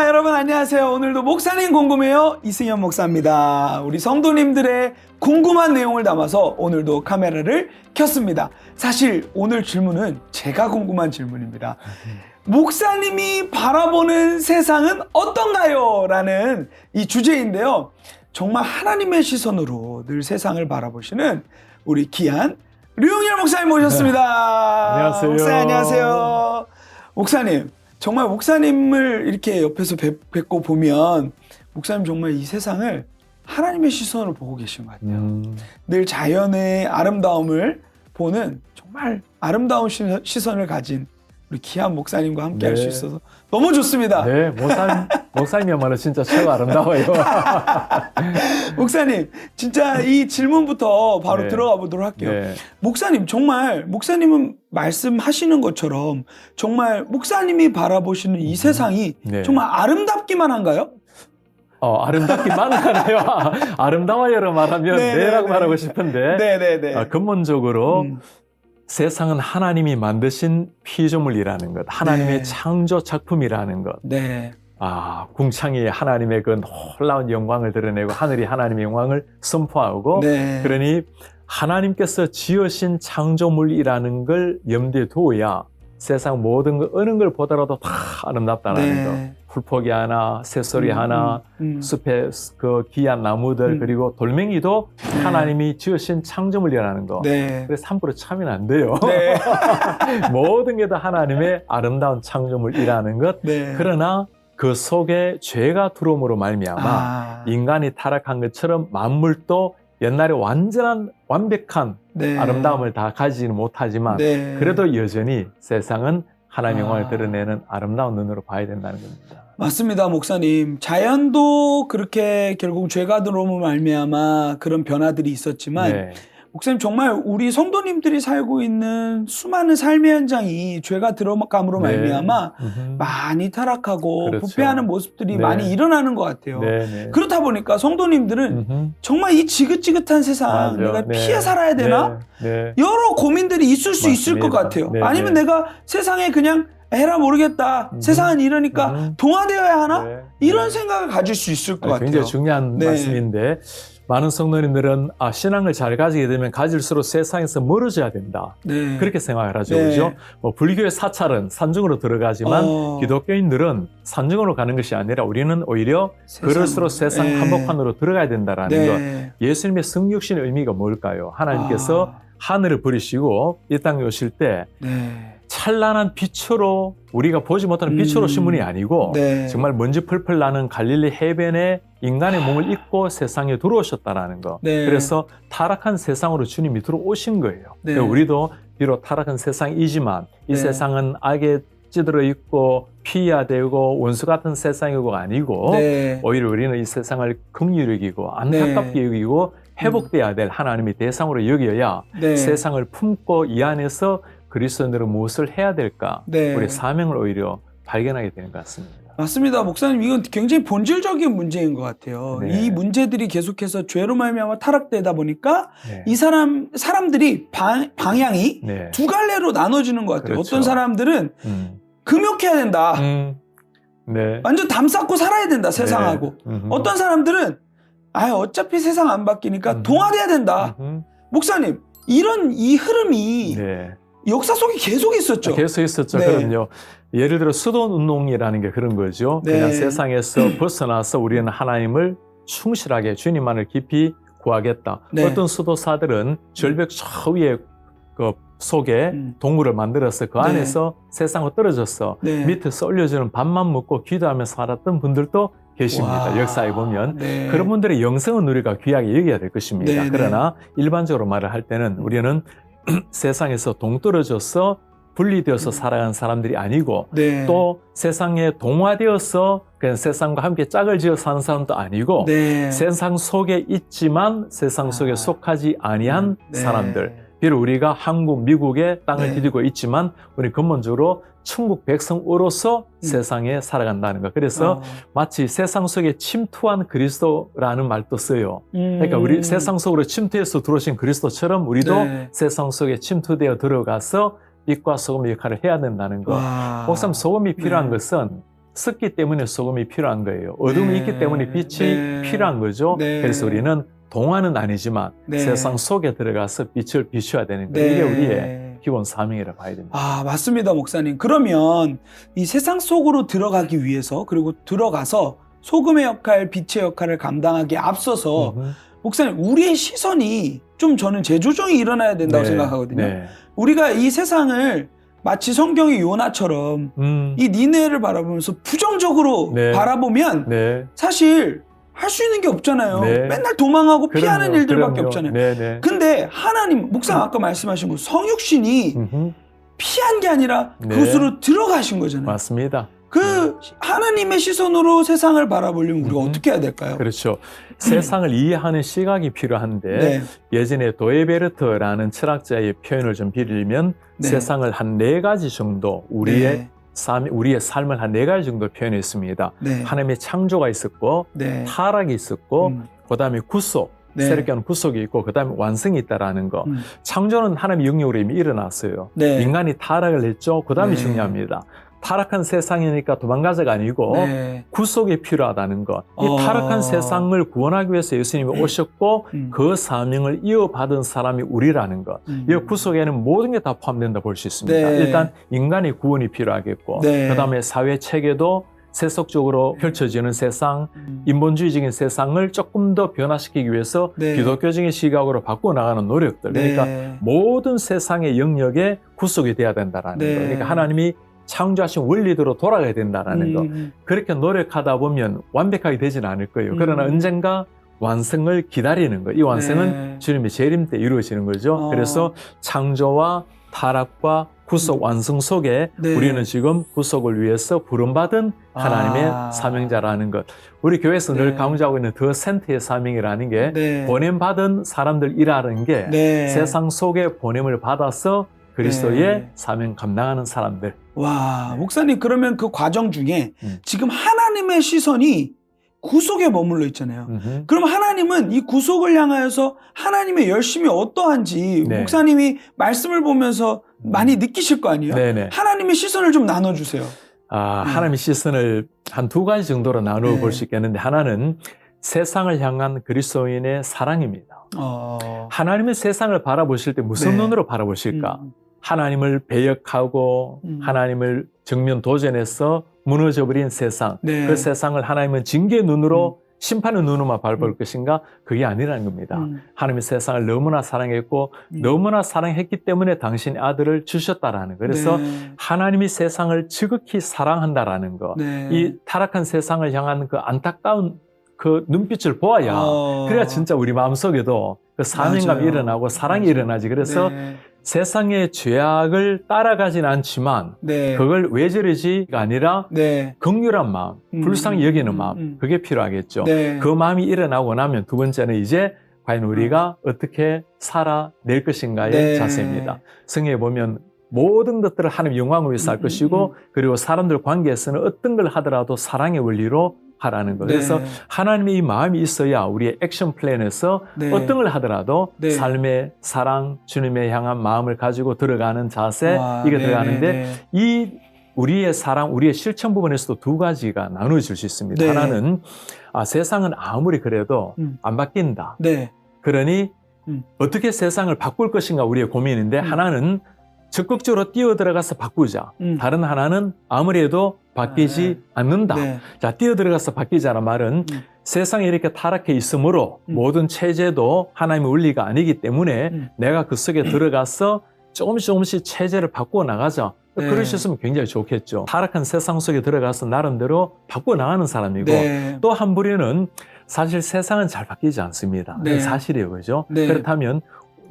여러분 안녕하세요. 오늘도 목사님 궁금해요. 이승현 목사입니다. 우리 성도님들의 궁금한 내용을 담아서 오늘도 카메라를 켰습니다. 사실 오늘 질문은 제가 궁금한 질문입니다. 목사님이 바라보는 세상은 어떤가요? 라는 이 주제인데요. 정말 하나님의 시선으로 늘 세상을 바라보시는 우리 귀한 류용일 목사님 모셨습니다. 안녕하세요. 목사님 안녕하세요. 목사님, 정말 목사님을 이렇게 옆에서 뵙고 보면 목사님 정말 이 세상을 하나님의 시선으로 보고 계신 것 같아요. 늘 자연의 아름다움을 보는 정말 아름다운 시선을 가진 우리 귀한 목사님과 함께 할 수 있어서 너무 좋습니다. 네, 목사님이야말로 진짜 최고 아름다워요. 목사님, 진짜 이 질문부터 바로 들어가 보도록 할게요. 네. 목사님, 정말 목사님은 말씀하시는 것처럼 정말 목사님이 바라보시는 이 세상이 정말 아름답기만 한가요? 아름답기만 하네요. 아름다워요로 말하면 네라고 말하고 싶은데 근본적으로 세상은 하나님이 만드신 피조물이라는 것, 하나님의 창조 작품이라는 것. 궁창이 하나님의 그 놀라운 영광을 드러내고 하늘이 하나님의 영광을 선포하고 그러니 하나님께서 지으신 창조물이라는 걸 염두에 두어야 세상 모든 것 어느 걸 보더라도 다 아름답다는 것. 풀포기 하나, 새소리 하나, 숲의 그 귀한 나무들 그리고 돌멩이도 하나님이 지으신 창조물이라는 거. 그래서 함부로 차면 안 돼요. 모든 게 다 하나님의 아름다운 창조물이라는 것. 그러나 그 속에 죄가 들어옴으로 말미암아 인간이 타락한 것처럼 만물도 옛날에 완벽한 아름다움을 다 가지지는 못하지만 그래도 여전히 세상은 하나님의 영광을 드러내는 아름다운 눈으로 봐야 된다는 겁니다. 맞습니다, 목사님. 자연도 그렇게 결국 죄가 들어오면 말미암아 그런 변화들이 있었지만 목사님, 정말 우리 성도님들이 살고 있는 수많은 삶의 현장이 죄가 들어감으로 말미암아 많이 타락하고 부패하는 모습들이 많이 일어나는 것 같아요. 그렇다 보니까 성도님들은 정말 이 지긋지긋한 세상 내가 피해 살아야 되나? 여러 고민들이 있을 수 있을 것 같아요. 아니면 내가 세상에 그냥 에라 모르겠다. 세상은 이러니까 동화되어야 하나? 이런 생각을 가질 수 있을 것 같아요. 굉장히 중요한 말씀인데 많은 성도님들은 신앙을 잘 가지게 되면 가질수록 세상에서 멀어져야 된다. 그렇게 생각을 하죠. 그렇죠? 불교의 사찰은 산중으로 들어가지만 기독교인들은 산중으로 가는 것이 아니라 우리는 오히려 그럴수록 세상 한복판으로 들어가야 된다라는 것. 예수님의 성육신의 의미가 뭘까요? 하나님께서 하늘을 버리시고 이 땅에 오실 때 찬란한 빛으로 우리가 보지 못하는 빛으로 오신 분이 아니고 정말 먼지 펄펄 나는 갈릴리 해변에 인간의 몸을 입고 세상에 들어오셨다라는 거. 그래서 타락한 세상으로 주님이 들어오신 거예요. 우리도 비록 타락한 세상이지만 이 세상은 악에 찌들어 있고 피해야 되고 원수 같은 세상이고 아니고 오히려 우리는 이 세상을 긍휼히 여기고 안타깝게 여기고 회복돼야 될 하나님의 대상으로 여겨야 세상을 품고 이 안에서 그리스도인들은 무엇을 해야 될까? 우리 사명을 오히려 발견하게 되는 것 같습니다. 맞습니다. 목사님, 이건 굉장히 본질적인 문제인 것 같아요. 이 문제들이 계속해서 죄로 말미암아 타락되다 보니까 이 사람들이 방향이 두 갈래로 나눠지는 것 같아요. 어떤 사람들은 금욕해야 된다. 완전 담 쌓고 살아야 된다, 세상하고. 어떤 사람들은 어차피 세상 안 바뀌니까 동화돼야 된다. 목사님, 이 흐름이 역사 속에 계속 있었죠. 계속 있었죠. 그럼요. 예를 들어 수도운동이라는 게 그런 거죠. 그냥 세상에서 벗어나서 우리는 하나님을 충실하게 주님만을 깊이 구하겠다. 어떤 수도사들은 절벽 저 위에 그 속에 동굴을 만들어서 그 안에서 세상으로 떨어져서 밑에서 올려주는 밥만 먹고 기도하면서 살았던 분들도 계십니다. 역사에 보면. 그런 분들의 영성은 우리가 귀하게 여겨야 될 것입니다. 그러나 일반적으로 말을 할 때는 우리는 세상에서 동떨어져서 분리되어서 살아가는 사람들이 아니고 또 세상에 동화되어서 그냥 세상과 함께 짝을 지어 사는 사람도 아니고 세상 속에 있지만 세상 속에 속하지 아니한 사람들. 비록 우리가 한국, 미국의 땅을 디디고 있지만 우리 근본적으로 천국 백성으로서 세상에 살아간다는 것. 그래서 마치 세상 속에 침투한 그리스도라는 말도 써요. 그러니까 우리 세상 속으로 침투해서 들어오신 그리스도처럼 우리도 세상 속에 침투되어 들어가서 빛과 소금의 역할을 해야 된다는 것. 목사님, 소금이 필요한 것은 습기 때문에 소금이 필요한 거예요. 어둠이 있기 때문에 빛이 필요한 거죠. 그래서 우리는 동화는 아니지만 세상 속에 들어가서 빛을 비춰야 되는 거예요. 이게 우리의 기본 사명이라 봐야 됩니다. 아, 맞습니다, 목사님. 그러면 이 세상 속으로 들어가기 위해서, 그리고 들어가서 소금의 역할, 빛의 역할을 감당하기에 앞서서 목사님, 우리의 시선이 좀 저는 재조정이 일어나야 된다고 생각하거든요. 우리가 이 세상을 마치 성경의 요나처럼 이 니네를 바라보면서 부정적으로 바라보면 사실 할 수 있는 게 없잖아요. 맨날 도망하고 피하는 일들밖에 없잖아요. 근데 하나님, 목사님 아까 말씀하신 거 성육신이 피한 게 아니라 그곳으로 들어가신 거잖아요. 맞습니다. 하나님의 시선으로 세상을 바라보려면 우리가 어떻게 해야 될까요? 그렇죠. 세상을 이해하는 시각이 필요한데 예전에 도에베르트라는 철학자의 표현을 좀 빌리면 세상을 한 4가지 정도 우리의 삶을 한 4가지 정도 표현했습니다. 하나님의 창조가 있었고 타락이 있었고 그다음에 구속, 새롭게 하는 구속이 있고 그다음에 완성이 있다라는 거. 창조는 하나님의 영역으로 이미 일어났어요. 인간이 타락을 했죠. 그다음이 중요합니다. 타락한 세상이니까 도망가자가 아니고 구속이 필요하다는 것. 이 타락한 세상을 구원하기 위해서 예수님이 오셨고 그 사명을 이어받은 사람이 우리라는 것. 이 구속에는 모든 게 다 포함된다 볼 수 있습니다. 일단 인간의 구원이 필요하겠고 그다음에 사회 체계도 세속적으로 펼쳐지는 세상, 인본주의적인 세상을 조금 더 변화시키기 위해서 기독교적인 시각으로 바꾸어 나가는 노력들. 그러니까 모든 세상의 영역에 구속이 돼야 된다는 거. 그러니까 하나님이 창조하신 원리대로 돌아가야 된다는 거. 그렇게 노력하다 보면 완벽하게 되지는 않을 거예요. 그러나 언젠가 완성을 기다리는 거. 이 완성은 주님의 재림 때 이루어지는 거죠. 그래서 창조와 타락과 구속 완성 속에 우리는 지금 구속을 위해서 부름받은 하나님의 사명자라는 것. 우리 교회에서 늘 강조하고 있는 더 센터의 사명이라는 게 보냄받은 사람들이라는 게 세상 속에 보냄을 받아서 그리스도의 사명 감당하는 사람들. 와, 목사님, 그러면 그 과정 중에 지금 하나님의 시선이 구속에 머물러 있잖아요. 그럼 하나님은 이 구속을 향하여서 하나님의 열심이 어떠한지 목사님이 말씀을 보면서 많이 느끼실 거 아니에요? 하나님의 시선을 좀 나눠주세요. 하나님의 시선을 한 2가지 정도로 나누어 볼 수 있겠는데, 하나는 세상을 향한 그리스도인의 사랑입니다. 하나님의 세상을 바라보실 때 무슨 눈으로 바라보실까? 하나님을 배역하고 하나님을 정면 도전해서 무너져버린 세상, 그 세상을 하나님은 징계의 눈으로 심판의 눈으로만 바라볼 것인가? 그게 아니라는 겁니다. 하나님이 세상을 너무나 사랑했고 너무나 사랑했기 때문에 당신의 아들을 주셨다라는 거. 그래서 하나님이 세상을 지극히 사랑한다라는 거. 이 타락한 세상을 향한 그 안타까운 그 눈빛을 보아야 그래야 진짜 우리 마음속에도 그 사명감이 일어나고 사랑이 일어나지. 그래서 세상의 죄악을 따라가진 않지만 그걸 왜 저러지가 아니라 긍휼한 마음, 불쌍히 여기는 마음, 그게 필요하겠죠. 그 마음이 일어나고 나면 2번째는 이제 과연 우리가 어떻게 살아낼 것인가의 자세입니다. 성경에 보면 모든 것들을 하나님 영광을 위해서 할 것이고 그리고 사람들 관계에서는 어떤 걸 하더라도 사랑의 원리로 하라는 거. 그래서 하나님의 이 마음이 있어야 우리의 액션 플랜에서 어떤 걸 하더라도 삶의 사랑, 주님의 향한 마음을 가지고 들어가는 자세, 이게 들어가는데 이 우리의 사랑, 우리의 실천 부분에서도 2가지가 나누어질 수 있습니다. 하나는 세상은 아무리 그래도 안 바뀐다. 그러니 어떻게 세상을 바꿀 것인가 우리의 고민인데 하나는 적극적으로 뛰어들어가서 바꾸자. 다른 하나는 아무래도 바뀌지 않는다. 자, 뛰어들어가서 바뀌자는 말은 세상에 이렇게 타락해 있으므로 모든 체제도 하나님의 원리가 아니기 때문에 내가 그 속에 들어가서 조금씩 체제를 바꾸어 나가자. 그러셨으면 굉장히 좋겠죠. 타락한 세상 속에 들어가서 나름대로 바꾸어 나가는 사람이고 또 한 부류는 사실 세상은 잘 바뀌지 않습니다. 사실이에요. 그죠? 그렇다면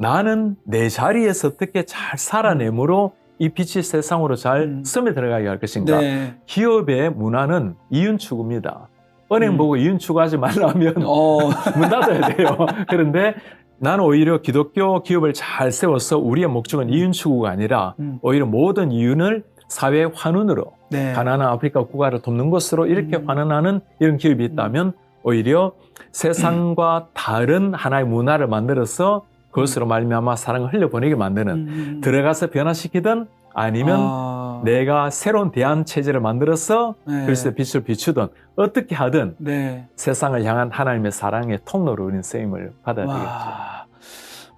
나는 내 자리에서 어떻게 잘 살아내므로 이 빛이 세상으로 잘 스며 들어가게 할 것인가. 기업의 문화는 이윤 추구입니다. 은행 보고 이윤 추구하지 말라면 문 닫아야 돼요. 그런데 나는 오히려 기독교 기업을 잘 세워서 우리의 목적은 이윤 추구가 아니라 오히려 모든 이윤을 사회 환원으로 가난한 아프리카 국가를 돕는 것으로 이렇게 환원하는 이런 기업이 있다면 오히려 세상과 다른 하나의 문화를 만들어서 그것으로 말미암아 사랑을 흘려보내게 만드는 들어가서 변화시키든 아니면 내가 새로운 대안 체제를 만들어서 네. 그리스도의 빛을 비추든 어떻게 하든 네. 세상을 향한 하나님의 사랑의 통로로 우리는 쓰임을 받아야 되겠죠.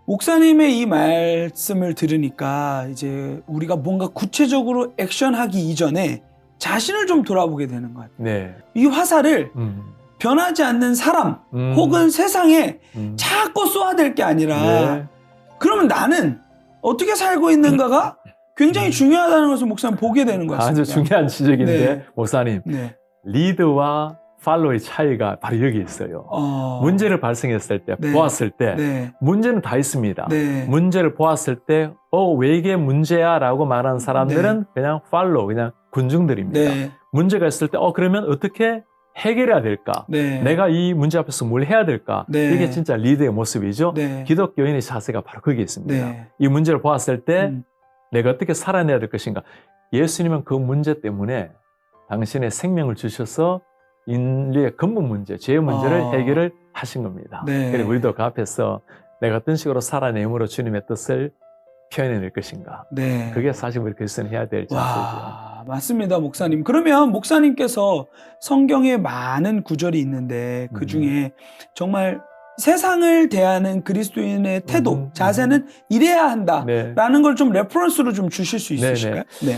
목사님의 이 말씀을 들으니까 이제 우리가 뭔가 구체적으로 액션하기 이전에 자신을 좀 돌아보게 되는 것 같아요. 네. 이 화살을 변하지 않는 사람 혹은 세상에 자꾸 쏘아댈 게 아니라 네. 그러면 나는 어떻게 살고 있는가가 굉장히 중요하다는 것을 목사님 보게 되는 것 같습니다. 아주 중요한 지적인데 네. 목사님 네. 리드와 팔로우의 차이가 바로 여기 있어요. 문제를 발생했을 때, 네. 보았을 때 네. 문제는 다 있습니다. 네. 문제를 보았을 때 왜 이게 문제야? 라고 말하는 사람들은 그냥 팔로우, 그냥 군중들입니다. 네. 문제가 있을 때 그러면 어떻게 해결해야 될까? 네. 내가 이 문제 앞에서 뭘 해야 될까? 네. 이게 진짜 리더의 모습이죠. 네. 기독교인의 자세가 바로 거기에 있습니다. 네. 이 문제를 보았을 때 내가 어떻게 살아내야 될 것인가? 예수님은 그 문제 때문에 당신의 생명을 주셔서 인류의 근본 문제, 죄의 문제를 해결을 하신 겁니다. 네. 그리고 우리도 그 앞에서 내가 어떤 식으로 살아내므로 주님의 뜻을 표현해낼 것인가. 네. 그게 사실 우리 그리스도는 해야 될 자세죠. 맞습니다, 목사님. 그러면 목사님께서 성경에 많은 구절이 있는데 그 중에 정말 세상을 대하는 그리스도인의 태도, 자세는 이래야 한다라는 걸 좀 레퍼런스로 좀 주실 수 있으실까요? 네.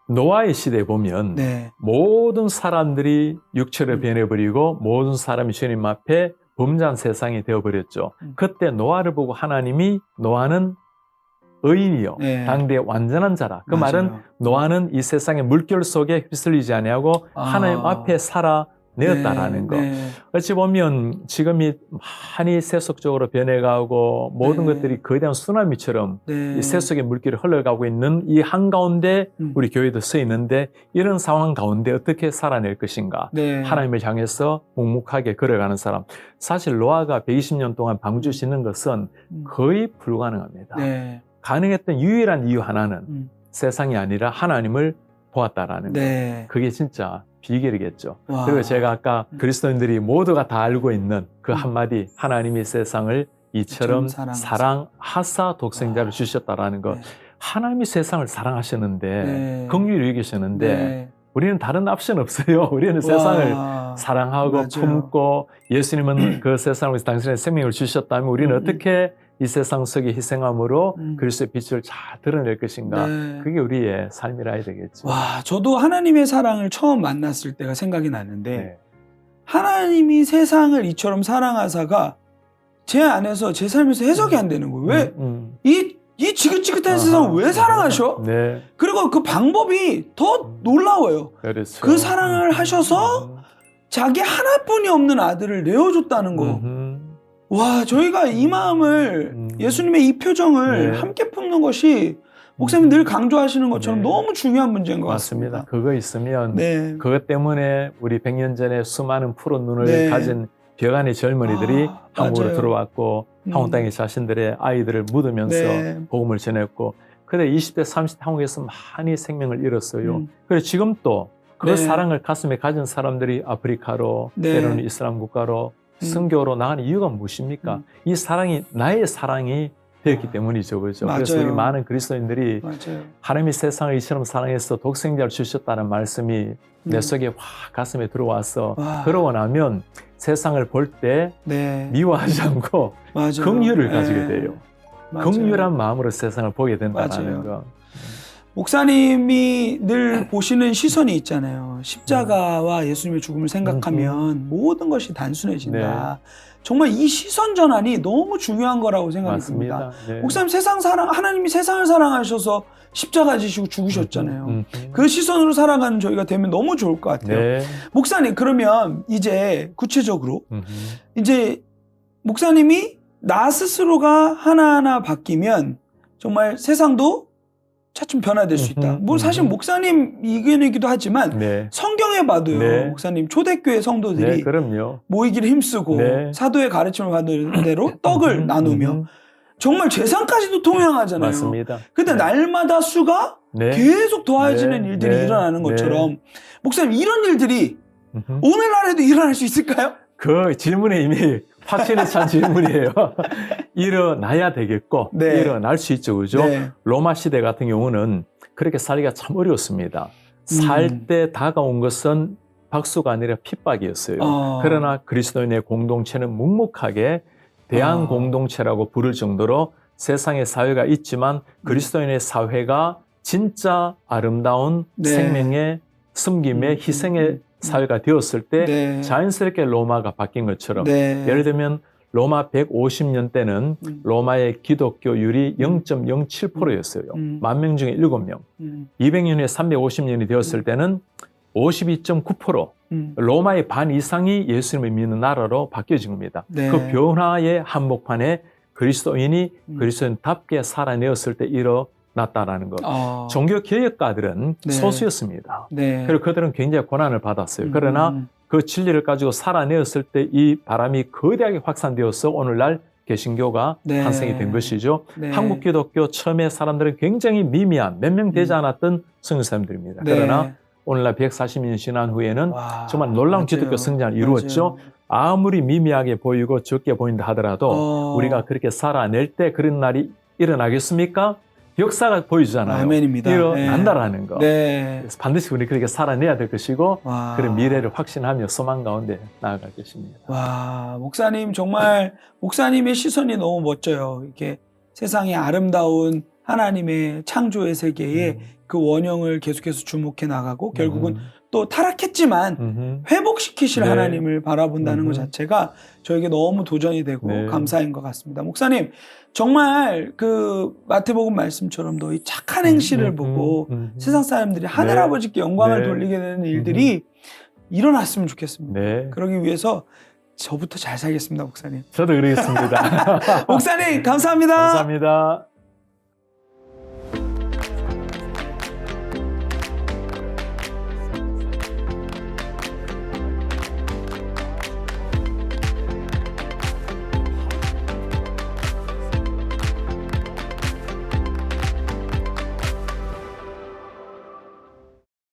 노아의 시대에 보면 모든 사람들이 육체를 변해버리고 모든 사람이 주님 앞에 범죄한 세상이 되어버렸죠. 그때 노아를 보고 하나님이 노아는 의인이요. 당대의 완전한 자라. 그 말은 노아는 이 세상의 물결 속에 휩쓸리지 아니하고 하나님 앞에 살아내었다라는 거. 어찌 보면 지금이 많이 세속적으로 변해가고 모든 것들이 거대한 쓰나미처럼 이 세속의 물길을 흘러가고 있는 이 한가운데 우리 교회도 서 있는데 이런 상황 가운데 어떻게 살아낼 것인가. 하나님을 향해서 묵묵하게 걸어가는 사람. 사실 노아가 120년 동안 방주 짓는 것은 거의 불가능합니다. 가능했던 유일한 이유 하나는 세상이 아니라 하나님을 보았다라는 거. 그게 진짜 비결이겠죠. 그리고 제가 아까 그리스도인들이 모두가 다 알고 있는 그 한마디, 하나님이 세상을 이처럼 사랑하사 독생자를 주셨다라는 거. 하나님이 세상을 사랑하셨는데 긍휼히 여기셨는데 우리는 다른 옵션 없어요. 우리는 세상을 사랑하고 품고 예수님은 그 세상을 위해서 당신의 생명을 주셨다면 우리는 어떻게 이 세상 속에 희생함으로 그리스도의 빛을 잘 드러낼 것인가. 그게 우리의 삶이라 해야 되겠죠. 저도 하나님의 사랑을 처음 만났을 때가 생각이 나는데 하나님이 세상을 이처럼 사랑하사가 제 안에서 제 삶에서 해석이 안 되는 거예요. 왜? 이 지긋지긋한 세상을 왜 사랑하셔? 그리고 그 방법이 더 놀라워요. 그렇죠. 그 사랑을 하셔서 자기 하나뿐이 없는 아들을 내어줬다는 거. 저희가 이 마음을 예수님의 이 표정을 함께 품는 것이 목사님 늘 강조하시는 것처럼 너무 중요한 문제인 것 같습니다. 맞습니다. 그거 있으면 그것 때문에 우리 100년 전에 수많은 푸른 눈을 가진 벽안의 젊은이들이 한국으로 들어왔고 한국 땅에 자신들의 아이들을 묻으면서 복음을 전했고 그때 20대 30대 한국에서 많이 생명을 잃었어요. 그래서 지금 또 그 사랑을 가슴에 가진 사람들이 아프리카로 때로는 이슬람 국가로 선교로 나가는 이유가 무엇입니까? 이 사랑이 나의 사랑이 되었기 때문이죠. 그렇죠? 그래서 우리 많은 그리스도인들이 하나님이 세상을 이처럼 사랑해서 독생자를 주셨다는 말씀이 내 속에 확 가슴에 들어와서 그러고 나면 세상을 볼 때 미워하지 않고 긍휼을 가지게 돼요. 긍휼한 마음으로 세상을 보게 된다는 거. 목사님이 늘 보시는 시선이 있잖아요. 십자가와 예수님의 죽음을 생각하면 모든 것이 단순해진다. 정말 이 시선 전환이 너무 중요한 거라고 생각이 듭니다. 목사님 하나님이 세상을 사랑하셔서 십자가 지시고 죽으셨잖아요. 그 시선으로 살아가는 저희가 되면 너무 좋을 것 같아요. 목사님, 그러면 이제 구체적으로 이제 목사님이 나 스스로가 하나하나 바뀌면 정말 세상도 차츰 변화될 수 있다. 사실 목사님 의견이기도 하지만 성경에 봐도요. 목사님 초대교회 성도들이 모이기를 힘쓰고 사도의 가르침을 받은 대로 떡을 나누며 정말 재산까지도 통용하잖아요. 맞습니다. 근데 날마다 수가 계속 더해지는 일들이 일어나는 것처럼 목사님 이런 일들이 오늘날에도 일어날 수 있을까요? 그 질문에 이미 확신에 찬 질문이에요. 일어나야 되겠고 네. 일어날 수 있죠. 그죠? 네. 로마 시대 같은 경우는 그렇게 살기가 참 어려웠습니다. 살 때 다가온 것은 박수가 아니라 핍박이었어요. 그러나 그리스도인의 공동체는 묵묵하게 대한 공동체라고 부를 정도로 세상에 사회가 있지만 그리스도인의 사회가 진짜 아름다운 네. 생명의 섬김의 희생의 사회가 되었을 때 네. 자연스럽게 로마가 바뀐 것처럼 네. 예를 들면 로마 150년 때는 로마의 기독교율이 0.07%였어요. 10,000명 중에 7명. 200년 후에 350년이 되었을 때는 52.9%. 로마의 반 이상이 예수님을 믿는 나라로 바뀌어진 겁니다. 네. 그 변화의 한복판에 그리스도인이 그리스도인답게 살아내었을 때 일어났다라는 것. 종교개혁가들은 네. 소수였습니다. 네. 그리고 그들은 굉장히 고난을 받았어요. 그러나 그 진리를 가지고 살아내었을 때 이 바람이 거대하게 확산되어서 오늘날 개신교가 네. 탄생이 된 것이죠. 네. 한국 기독교 처음에 사람들은 굉장히 미미한 몇 명 되지 않았던 성교사님들입니다. 네. 그러나 오늘날 140년 지난 후에는 와, 정말 놀라운 맞아요. 기독교 성장을 이루었죠. 맞아요. 아무리 미미하게 보이고 적게 보인다 하더라도 우리가 그렇게 살아낼 때 그런 날이 일어나겠습니까? 역사가 보여주잖아요. 아멘입니다. 일어난다라는 거. 네. 그래서 반드시 우리 그렇게 살아내야 될 것이고 와. 그런 미래를 확신하며 소망 가운데 나아갈 것입니다. 와, 목사님 정말 목사님의 시선이 너무 멋져요. 이렇게 세상의 아름다운 하나님의 창조의 세계에 그 원형을 계속해서 주목해 나가고 결국은 또 타락했지만 회복시키실 네. 하나님을 바라본다는 것 자체가 저에게 너무 도전이 되고 네. 감사인 것 같습니다. 목사님 정말 그 마태복음 말씀처럼 너희 착한 행실을 보고 세상 사람들이 하늘아버지께 영광을 네. 돌리게 되는 일들이 일어났으면 좋겠습니다. 네. 그러기 위해서 저부터 잘 살겠습니다, 목사님. 저도 그러겠습니다. 목사님 감사합니다. 감사합니다.